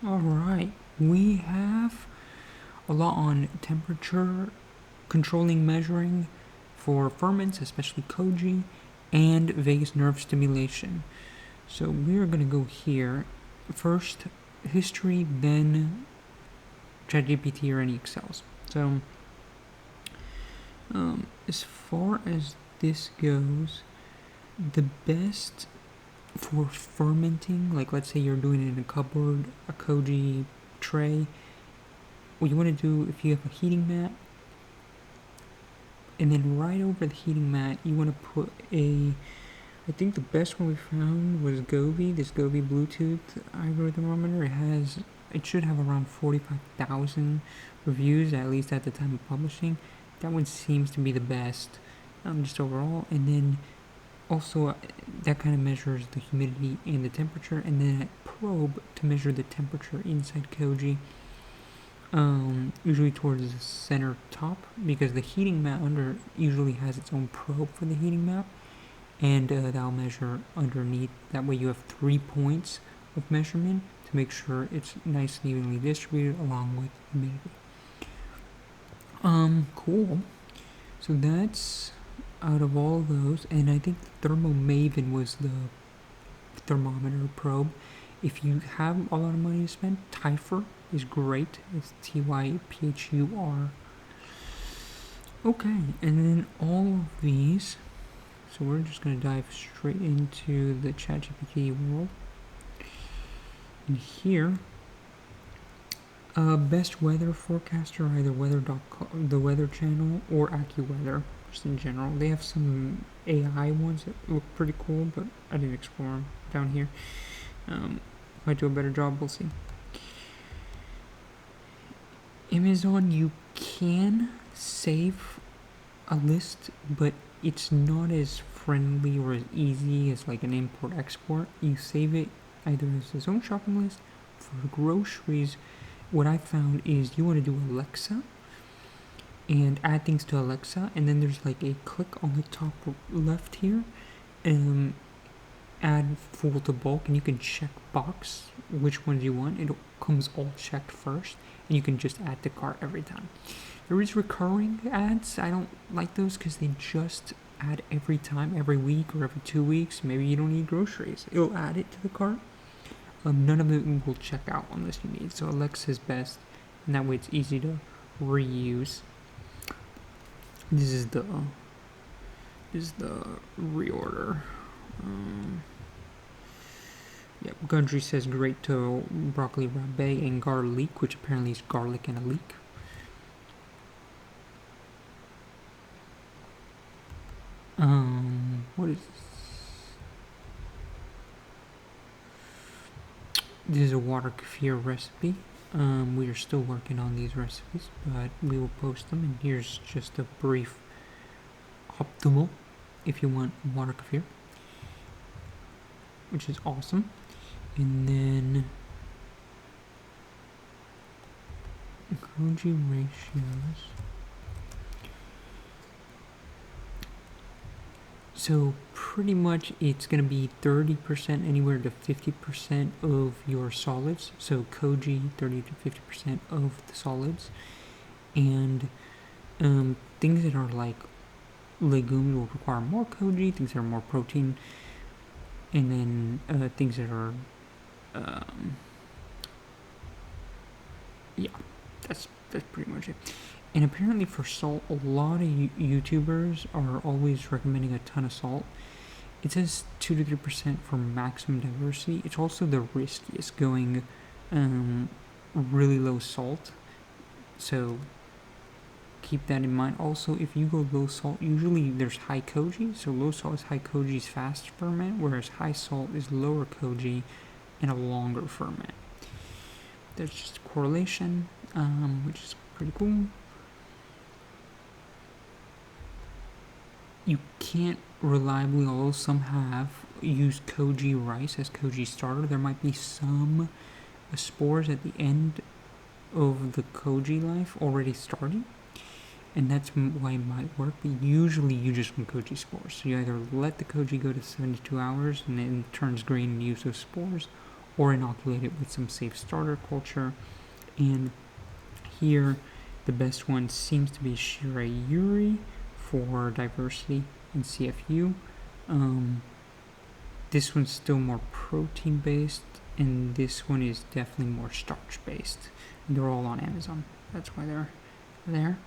Alright, we have a lot on temperature controlling measuring for ferments, especially Koji, and vagus nerve stimulation. So we're going to go here. First, history, then ChatGPT or any Excels. So, as far as this goes, the best for fermenting, like let's say you're doing it in a cupboard, a Koji tray, what you want to do if you have a heating mat, and then right over the heating mat you want to put I think the best one we found was Gobi, this Gobi Bluetooth hygrothermometer. It should have around 45,000 reviews, at least at the time of publishing. That one seems to be the best, just overall. And then also that kind of measures the humidity and the temperature, and then a probe to measure the temperature inside Koji, usually towards the center top, because the heating mat under usually has its own probe for the heating mat, and that'll measure underneath. That way you have 3 points of measurement to make sure it's nice and evenly distributed along with humidity. Cool. So that's out of all those, and I think Thermo Maven was the thermometer probe. If you have a lot of money to spend, Typhur is great. It's Typhur. Okay, and then all of these. So we're just going to dive straight into the ChatGPT world. And here, best weather forecaster, either weather.com, the Weather Channel, or AccuWeather, just in general. They have some AI ones that look pretty cool, but I didn't explore them down here. Might do a better job, we'll see. Amazon, you can save a list, but it's not as friendly or as easy as like an import-export. You save it either as its own shopping list. For groceries, what I found is you want to do Alexa and add things to Alexa, and then there's like a click on the top left here, add full to bulk, and you can check box which ones you want. It comes all checked first, and you can just add to cart every time. There is recurring ads. I don't like those because they just add every time, every week or every 2 weeks. Maybe you don't need groceries. It'll add it to the cart. None of it will check out unless you need. So Alexa's best, and that way it's easy to reuse. This is the reorder. Yep, Gundry says great to broccoli rabe and garlic, which apparently is garlic and a leek. What is this? This is a water kefir recipe. We are still working on these recipes, but we will post them. And here's just a brief optimal if you want water kefir, which is awesome. And then Koji ratios. So pretty much it's going to be 30% anywhere to 50% of your solids. So Koji, 30 to 50% of the solids. And things that are like legumes will require more Koji, things that are more protein. And then things that are, yeah, that's pretty much it. And apparently for salt, a lot of YouTubers are always recommending a ton of salt. It says 2 to 3% for maximum diversity. It's also the riskiest, going really low salt. So keep that in mind. Also, if you go low salt, usually there's high Koji. So low salt is high Koji's fast ferment, whereas high salt is lower Koji and a longer ferment. There's just a correlation, which is pretty cool. You can't reliably, although some have, use Koji rice as Koji starter. There might be some spores at the end of the Koji life already starting, and that's why it might work. But usually you just want Koji spores. So you either let the Koji go to 72 hours and then it turns green and use those spores, or inoculate it with some safe starter culture. And here, the best one seems to be Shirayuri for diversity and CFU. This one's still more protein based, and this one is definitely more starch based. And they're all on Amazon. That's why they're there.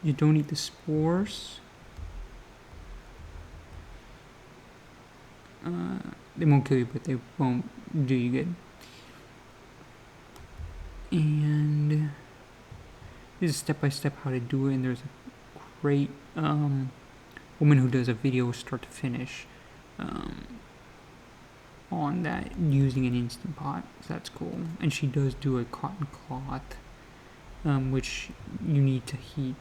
You don't eat the spores. They won't kill you, but they won't do you good. And this is step-by-step how to do it, and there's a great woman who does a video start to finish on that using an Instant Pot, so that's cool. And she does do a cotton cloth, which you need to heat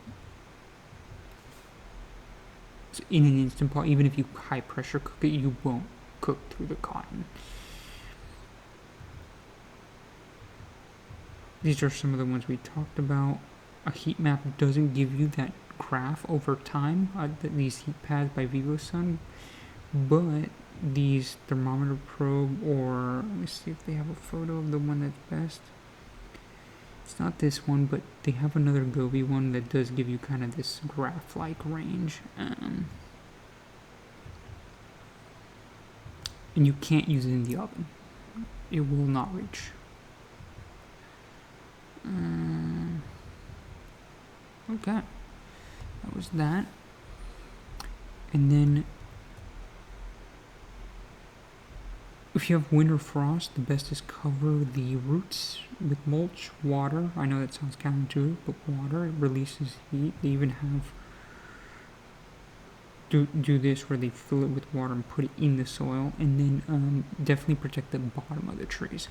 in an Instant Pot. Even if you high pressure cook it, you won't cook through the cotton. These are some of the ones we talked about. A heat map doesn't give you that graph over time, these heat pads by VivoSun, but these thermometer probe, or let me see if they have a photo of the one that's best. It's not this one, but they have another Gobi one that does give you kind of this graph-like range. And you can't use it in the oven. It will not reach. Okay, that was that. And then if you have winter frost, the best is cover the roots with mulch, water. I know that sounds counterintuitive, but water, it releases heat. They even have do this where they fill it with water and put it in the soil, and then definitely protect the bottom of the trees.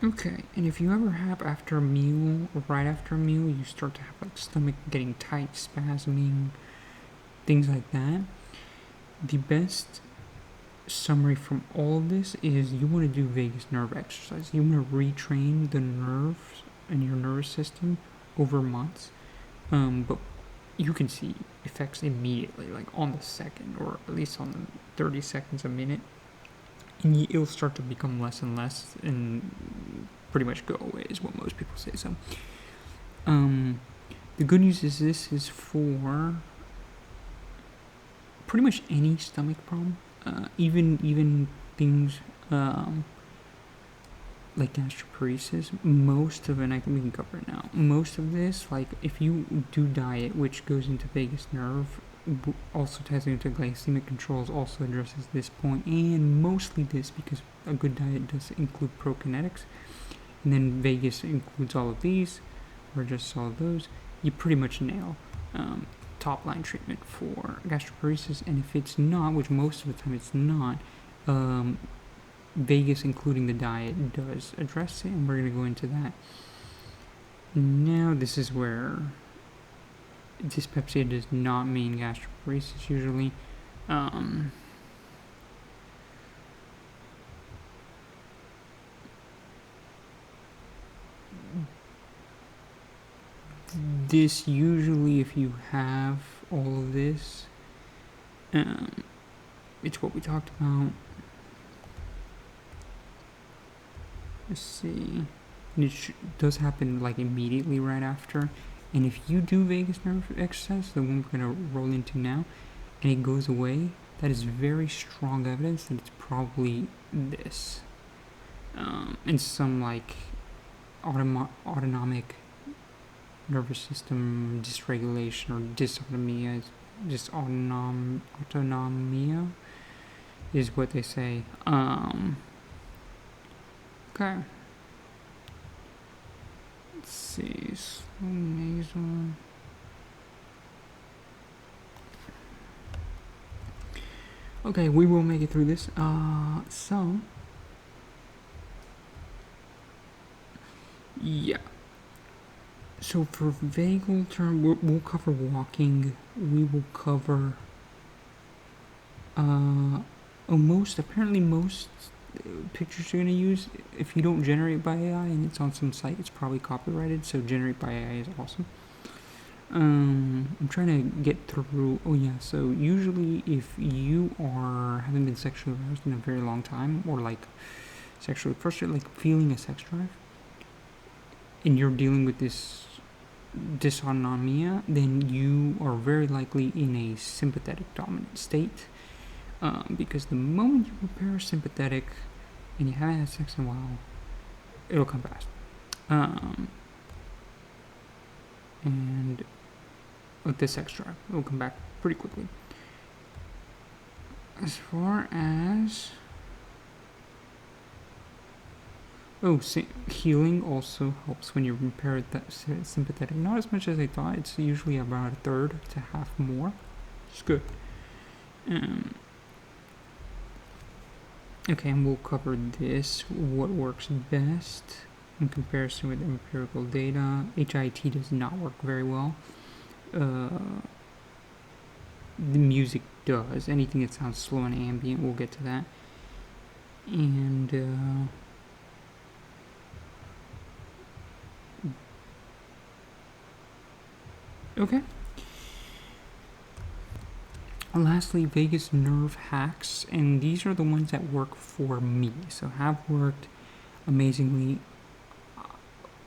Okay, and if you ever have after a meal or right after a meal, you start to have like stomach getting tight, spasming, things like that, the best summary from all of this is you want to do vagus nerve exercise. You want to retrain the nerves and your nervous system over months, but you can see effects immediately, like on the second, or at least on the 30 seconds a minute, and it'll start to become less and less and pretty much go away is what most people say. So the good news is this is for pretty much any stomach problem, even things like gastroparesis. Most of it, we can cover it now. Most of this, like if you do diet, which goes into vagus nerve, also ties into glycemic controls, also addresses this point, and mostly this because a good diet does include prokinetics, and then vagus includes all of these, or just all of those. You pretty much nail top line treatment for gastroparesis. And if it's not, which most of the time it's not, vagus, including the diet, does address it, and we're going to go into that. Now, this is where dyspepsia does not mean gastroparesis usually. This usually, if you have all of this, it's what we talked about. Let's see. It does happen like immediately right after. And if you do vagus nerve exercise, the one we're going to roll into now, and it goes away, that is very strong evidence that it's probably this. And some like autonomic nervous system dysregulation or dysautonomia, autonomia is what they say. Okay. Let's see, slow nasal. Okay, we will make it through this. So yeah. So for vagal term, we'll cover walking. We will cover most pictures you're going to use, if you don't generate by AI and it's on some site, it's probably copyrighted, so generate by AI is awesome. I'm trying to get through. Oh yeah, so usually if you haven't been sexually aroused in a very long time, or like sexually frustrated, like feeling a sex drive, and you're dealing with this dysautonomia, then you are very likely in a sympathetic dominant state. Because the moment you prepare sympathetic and you haven't had sex in a while, it'll come fast. And with the sex drive, it'll come back pretty quickly. As far as healing also helps when you repair that sympathetic. Not as much as I thought. It's usually about a third to half more. It's good. Okay, and we'll cover this. What works best in comparison with empirical data. HIT does not work very well. The music does. Anything that sounds slow and ambient, we'll get to that. And okay. Lastly, vagus nerve hacks, and these are the ones that work for me. So have worked amazingly.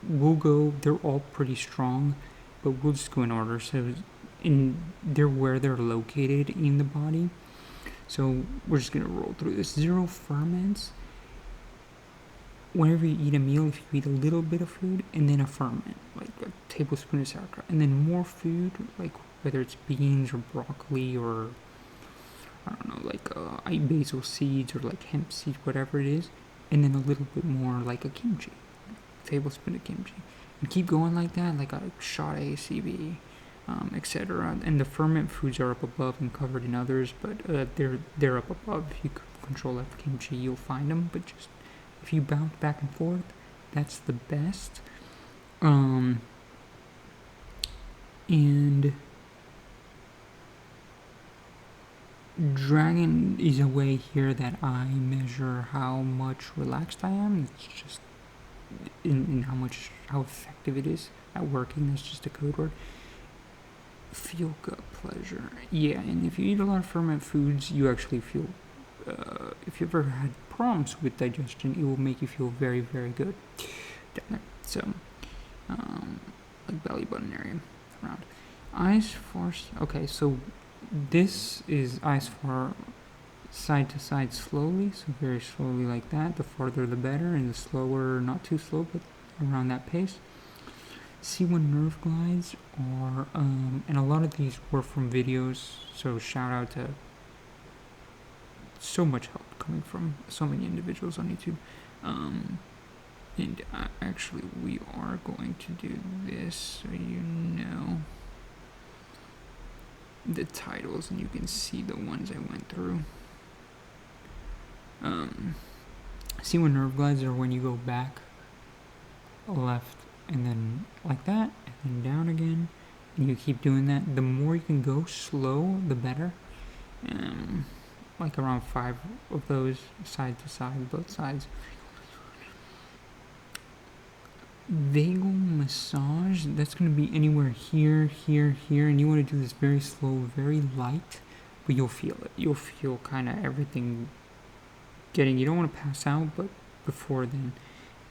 They're all pretty strong, but we'll just go in order. So they're where they're located in the body. So we're just gonna roll through this. Zero ferments. Whenever you eat a meal, if you eat a little bit of food and then a ferment, like a tablespoon of sauerkraut, and then more food, like whether it's beans or broccoli or I don't know, like basil seeds or like hemp seeds, whatever it is, and then a little bit more like a kimchi, tablespoon of kimchi, and keep going like that, like a shot of ACV, etc. And the ferment foods are up above and covered in others, but they're up above. If you control that kimchi, you'll find them, but just if you bounce back and forth, that's the best. And Dragon is a way here that I measure how much relaxed I am. It's just in how effective it is at working. That's just a code word. Feel gut pleasure. Yeah, and if you eat a lot of ferment foods, you actually feel. If you've ever had problems with digestion, it will make you feel very, very good down there. So, like belly button area around. Eyes far. Okay, so this is eyes far side to side slowly, so very slowly like that. The farther the better, and the slower, not too slow, but around that pace. C1 nerve glides are, and a lot of these were from videos, so shout out to so much help coming from so many individuals on YouTube. And actually, we are going to do this so you know the titles and you can see the ones I went through. C1 nerve glides are when you go back, left, and then like that, and then down again, and you keep doing that. The more you can go slow, the better. Like around 5 of those side to side, both sides. Vagal massage, that's going to be anywhere here, here, here, and you want to do this very slow, very light, but you'll feel it. You'll feel kind of everything you don't want to pass out, but before then,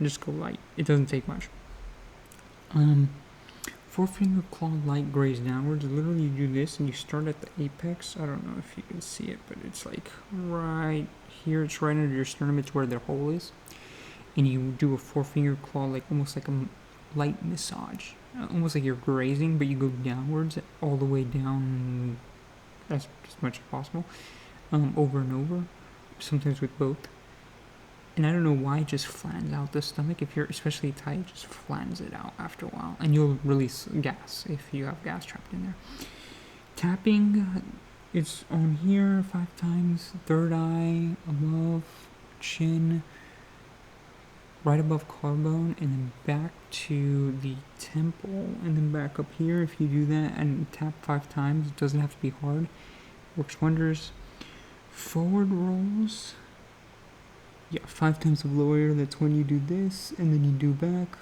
just go light. It doesn't take much. Forefinger claw light graze downwards. Literally, you do this and you start at the apex. I don't know if you can see it, but it's like right here. It's right under your sternum. It's where their hole is. And you do a forefinger claw, like almost like a light massage. Almost like you're grazing, but you go downwards, all the way down as much as possible. Over and over. Sometimes with both. And I don't know why it just flans out the stomach. If you're especially tight, it just flans it out after a while. And you'll release gas if you have gas trapped in there. Tapping, it's on here 5 times. Third eye, above, chin, right above collarbone, and then back to the temple, and then back up here. If you do that and tap 5 times, it doesn't have to be hard. Works wonders. Forward rolls. Yeah, 5 times of low air, that's when you do this, and then you do back.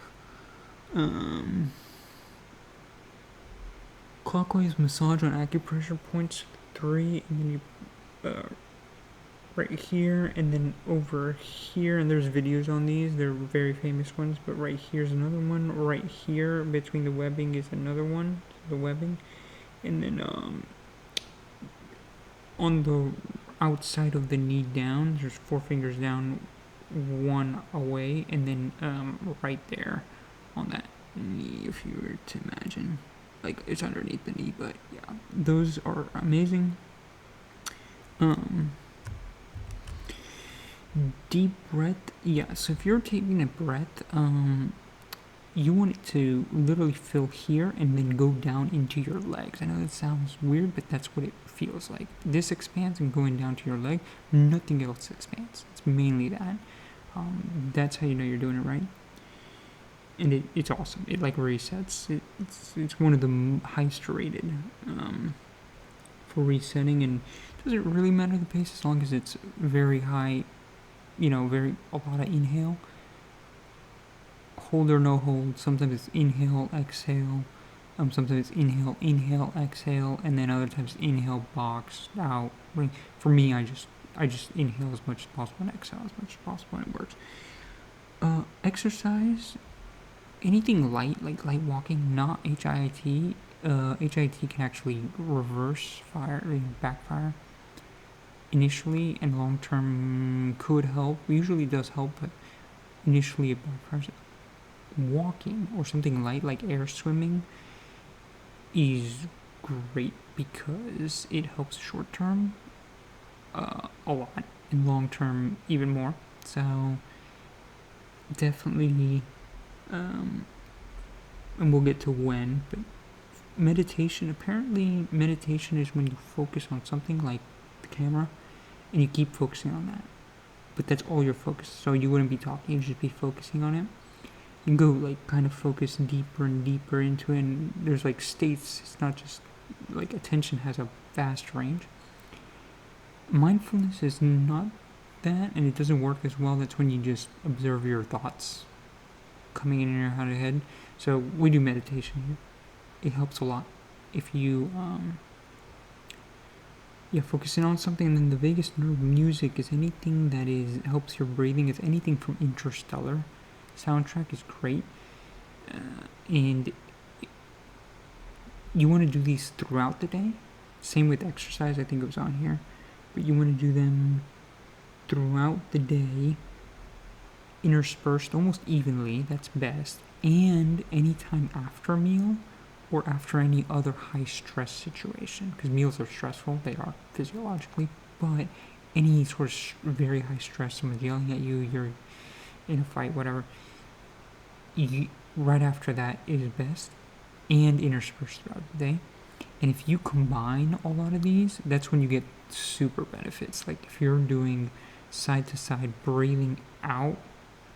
clockwise massage on acupressure points 3, and then you right here, and then over here, and there's videos on these, they're very famous ones, but right here's another one, right here between the webbing is another one, the webbing, and then on the outside of the knee down, there's 4 fingers down, 1 away, and then right there on that knee, if you were to imagine, like it's underneath the knee, but yeah, those are amazing. Deep breath, yeah, so if you're taking a breath, you want it to literally fill here and then go down into your legs. I know that sounds weird, but that's what it feels like. This expands and going down to your leg, nothing else expands. It's mainly that. That's how you know you're doing it right. And it's awesome. It like resets. It's one of the highest rated for resetting, and it doesn't really matter the pace as long as it's very high, a lot of inhale. Hold or no hold. Sometimes it's inhale, exhale. Sometimes it's inhale, inhale, exhale, and then other times inhale, box, out. For me, I just inhale as much as possible and exhale as much as possible, and it works. Exercise, anything light, like light walking, not HIIT. HIIT can actually reverse fire, backfire. Initially and long term could help. Usually does help, but initially it backfires. Walking or something light like air swimming is great because it helps short term a lot, and long term even more. So definitely, and we'll get to when, but meditation, apparently meditation is when you focus on something like the camera and you keep focusing on that, but that's all your focus, so you wouldn't be talking, you'd just be focusing on it. You can go like kind of focus deeper and deeper into it, and there's like states. It's not just like attention has a vast range. Mindfulness is not that, and it doesn't work as well. That's when you just observe your thoughts coming in your head. So we do meditation here. It helps a lot if you focusing on something. And then the vagus nerve, music is anything that helps your breathing. It's anything from Interstellar. Soundtrack is great, and you want to do these throughout the day. Same with exercise, I think it was on here, but you want to do them throughout the day, interspersed almost evenly. That's best. And anytime after a meal or after any other high stress situation, because meals are stressful, they are physiologically, but any sort of very high stress, someone's yelling at you, you're in a fight, whatever, right after that is best, and interspersed throughout the day. And if you combine a lot of these, that's when you get super benefits. Like if you're doing side to side breathing out,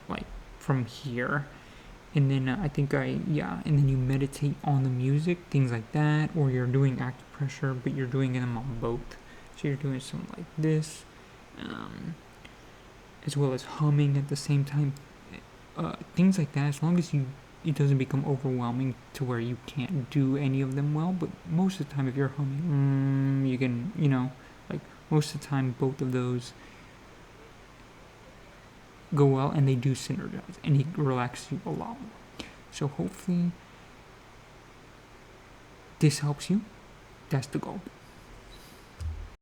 like from here, and then and then you meditate on the music, things like that, or you're doing acupressure, but you're doing them on both. So you're doing something like this, as well as humming at the same time, things like that, as long as it doesn't become overwhelming to where you can't do any of them well. But most of the time, if you're humming, you can, like most of the time, both of those go well, and they do synergize, and it relaxes you a lot more. So hopefully this helps you. That's the goal.